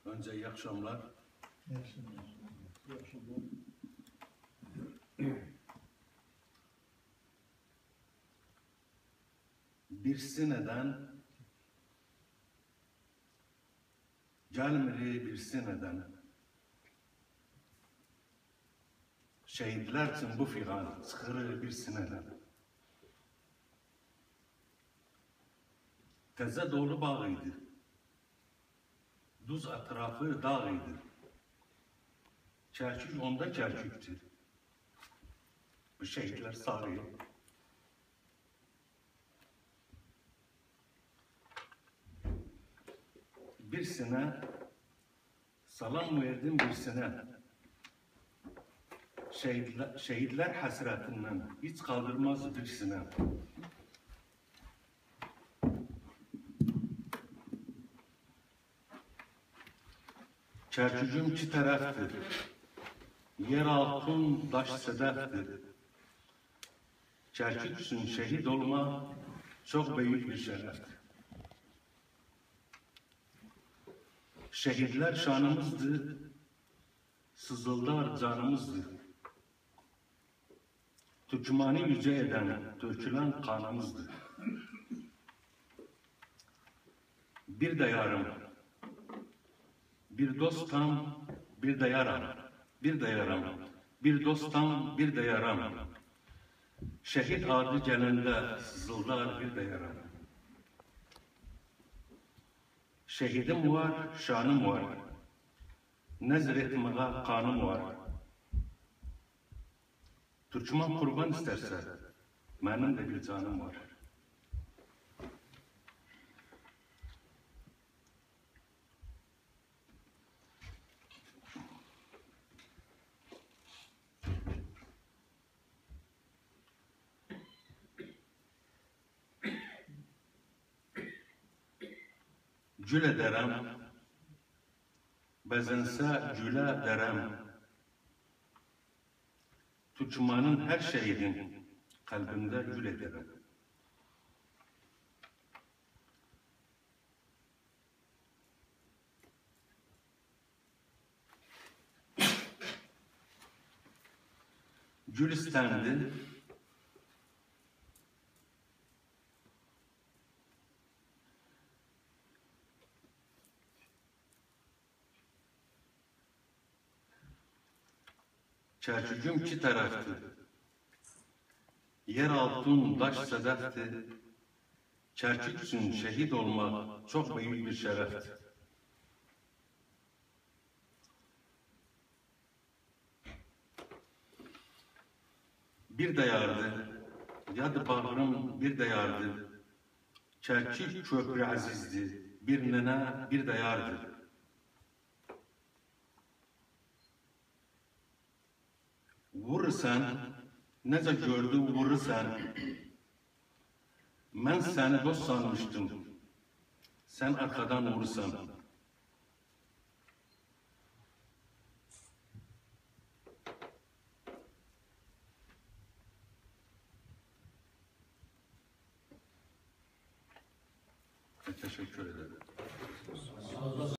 Önce iyi akşamlar. İyi akşamlar. İyi akşamlar. Bir sineden, gelmeli bir sineden, şehitler için bu figan, sıkırı bir sineden. Teze dolu bağıydı, duz etrafı dağıydı. Kerkük onda kerküktü. Bu şehitler sarıyor. Birisine salam verdim birisine. Şehitler hasretinden hiç kaldırmaz birisine. Kerkük'üm iki tarafdır. Yer altın daş sedeftir. Kerkük için şehit olma çok büyük bir şereftir. Şehitler şanımızdır, sızıldar canımızdır. Türkmeni yüce eden, dökülen kanımızdır. Bir de yarım, bir dostam, bir de yaram, bir de yaram, bir dostam, bir de yaram. Şehit adı gelende sızıldar bir de yaram. Şehidim var, şanım var. Nezr etmeye kanım var. Türkmen kurban isterse, benim de bir canım var. Gül ederem, bezense güle derem. Türkmenin her şehidin kalbinde gül ederem. Gül istendi, Kerkük'üm iki taraftı. Yer altın daş sedefti. Kerkük için şehit olmak çok büyük bir şerefti. Bir de yardı, yadı bağrım bir de yardı. Kerkük köprü azizdi, bir nene bir de yardı. Vurursan, nece gördü vurursan, ben seni dost sanmıştım, sen arkadan vurursan. Teşekkür ederim.